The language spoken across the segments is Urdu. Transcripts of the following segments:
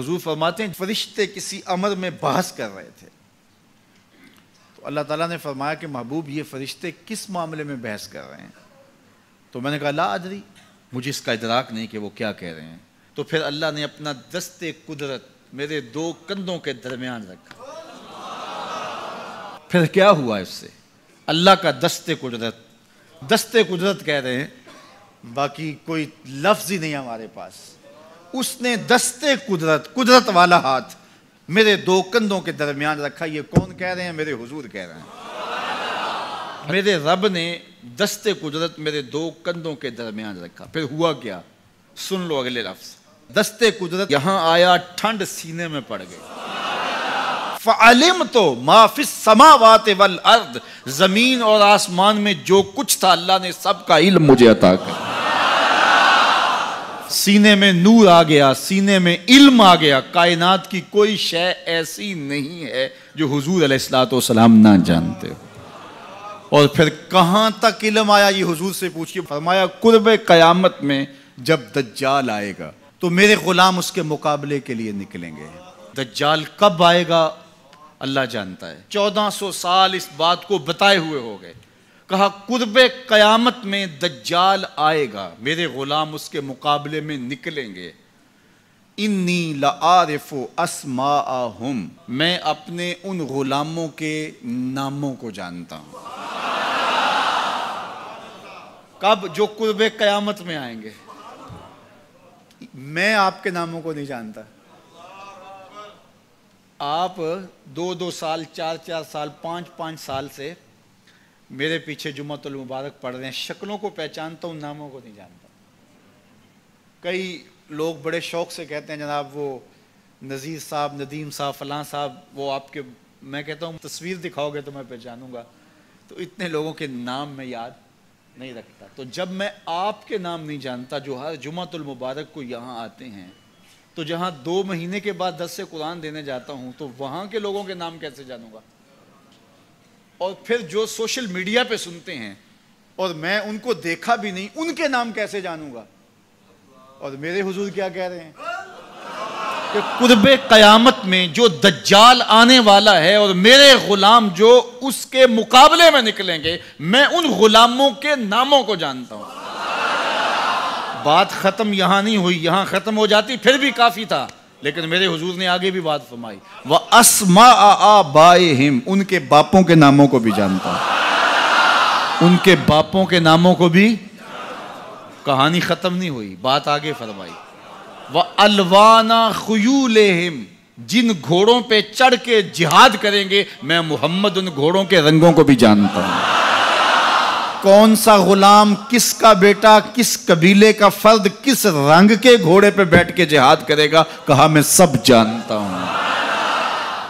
حضور فرماتے ہیں فرشتے کسی امر میں بحث کر رہے تھے، تو اللہ تعالیٰ نے فرمایا کہ محبوب یہ فرشتے کس معاملے میں بحث کر رہے ہیں؟ تو میں نے کہا لا ادری، مجھے اس کا ادراک نہیں کہ وہ کیا کہہ رہے ہیں۔ تو پھر اللہ نے اپنا دست قدرت میرے دو کندھوں کے درمیان رکھا۔ پھر کیا ہوا اس سے؟ اللہ کا دست قدرت کہہ رہے ہیں، باقی کوئی لفظ ہی نہیں ہمارے پاس۔ اس نے دست قدرت والا ہاتھ میرے دو کندھوں کے درمیان رکھا۔ یہ کون کہہ رہے ہیں؟ میرے حضور کہہ رہے ہیں۔ میرے رب نے دست قدرت میرے دو کندھوں کے درمیان رکھا۔ پھر ہوا کیا؟ سن لو اگلے لفظ۔ دست قدرت یہاں آیا، ٹھنڈ سینے میں پڑ گئی۔ فَعَلِمْتُ مَا فِي السَّمَاوَاتِ وَالْأَرْضِ، زمین اور آسمان میں جو کچھ تھا اللہ نے سب کا علم مجھے عطا کر۔ سینے میں نور آ گیا، سینے میں علم آ گیا۔ کائنات کی کوئی شے ایسی نہیں ہے جو حضور علیہ الصلوۃ والسلام نہ جانتے ہو۔ اور پھر کہاں تک علم آیا یہ حضور سے پوچھیے۔ فرمایا قرب قیامت میں جب دجال آئے گا تو میرے غلام اس کے مقابلے کے لیے نکلیں گے۔ دجال کب آئے گا اللہ جانتا ہے۔ 1400 سال اس بات کو بتائے ہوئے ہو گئے۔ کہا قرب قیامت میں دجال آئے گا، میرے غلام اس کے مقابلے میں نکلیں گے۔ انی لعارف اسماءہم، میں اپنے ان غلاموں کے ناموں کو جانتا ہوں۔ کب؟ جو قرب قیامت میں آئیں گے۔ میں آپ کے ناموں کو نہیں جانتا۔ آپ 2 سال 4 سال 5 سال سے میرے پیچھے جمعۃ المبارک پڑھ رہے ہیں، شکلوں کو پہچانتا ہوں، ناموں کو نہیں جانتا۔ کئی لوگ بڑے شوق سے کہتے ہیں جناب وہ نذیر صاحب، ندیم صاحب، فلاں صاحب، وہ آپ کے، میں کہتا ہوں تصویر دکھاؤ گے تو میں پہچانوں گا۔ تو اتنے لوگوں کے نام میں یاد نہیں رکھتا۔ تو جب میں آپ کے نام نہیں جانتا جو ہر جمعۃ المبارک کو یہاں آتے ہیں، تو جہاں 2 مہینے کے بعد درس قرآن دینے جاتا ہوں تو وہاں کے لوگوں کے نام کیسے جانوں گا؟ اور پھر جو سوشل میڈیا پہ سنتے ہیں اور میں ان کو دیکھا بھی نہیں، ان کے نام کیسے جانوں گا؟ اور میرے حضور کیا کہہ رہے ہیں کہ قرب قیامت میں جو دجال آنے والا ہے اور میرے غلام جو اس کے مقابلے میں نکلیں گے، میں ان غلاموں کے ناموں کو جانتا ہوں۔ بات ختم یہاں نہیں ہوئی، یہاں ختم ہو جاتی پھر بھی کافی تھا، لیکن میرے حضور نے آگے بھی بات فرمائی۔ وَأَسْمَاءَ آبَائِهِمْ، ان کے باپوں کے ناموں کو بھی جانتا ہوں۔ ان کے باپوں کے ناموں کو بھی، کہانی ختم نہیں ہوئی، بات آگے فرمائی۔ وَأَلْوَانَ خُيُولِهِمْ، جن گھوڑوں پہ چڑھ کے جہاد کریں گے میں محمد ان گھوڑوں کے رنگوں کو بھی جانتا ہوں۔ کون سا غلام، کس کا بیٹا، کس قبیلے کا فرد کس رنگ کے گھوڑے پہ بیٹھ کے جہاد کرے گا، کہا میں سب جانتا ہوں۔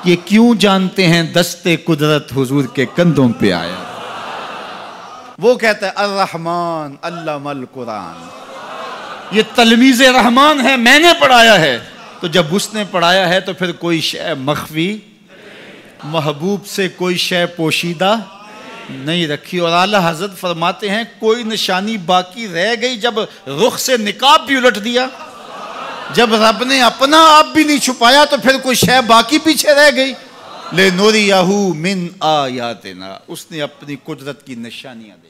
یہ کیوں جانتے ہیں؟ دست قدرت حضور کے کندھوں پہ آیا۔ وہ کہتا ہے الرحمن علم القرآن، یہ تلمیذ رحمان ہے، میں نے پڑھایا ہے۔ تو جب اس نے پڑھایا ہے تو پھر کوئی شے مخفی، محبوب سے کوئی شے پوشیدہ نہیں رکھی۔ اور اعلیٰ حضرت فرماتے ہیں کوئی نشانی باقی رہ گئی جب رخ سے نقاب بھی الٹ دیا، جب رب نے اپنا آپ بھی نہیں چھپایا تو پھر کوئی شے باقی پیچھے رہ گئی۔ لِنُرِيَهُ مِنْ آیاتنا، اس نے اپنی قدرت کی نشانیاں دی۔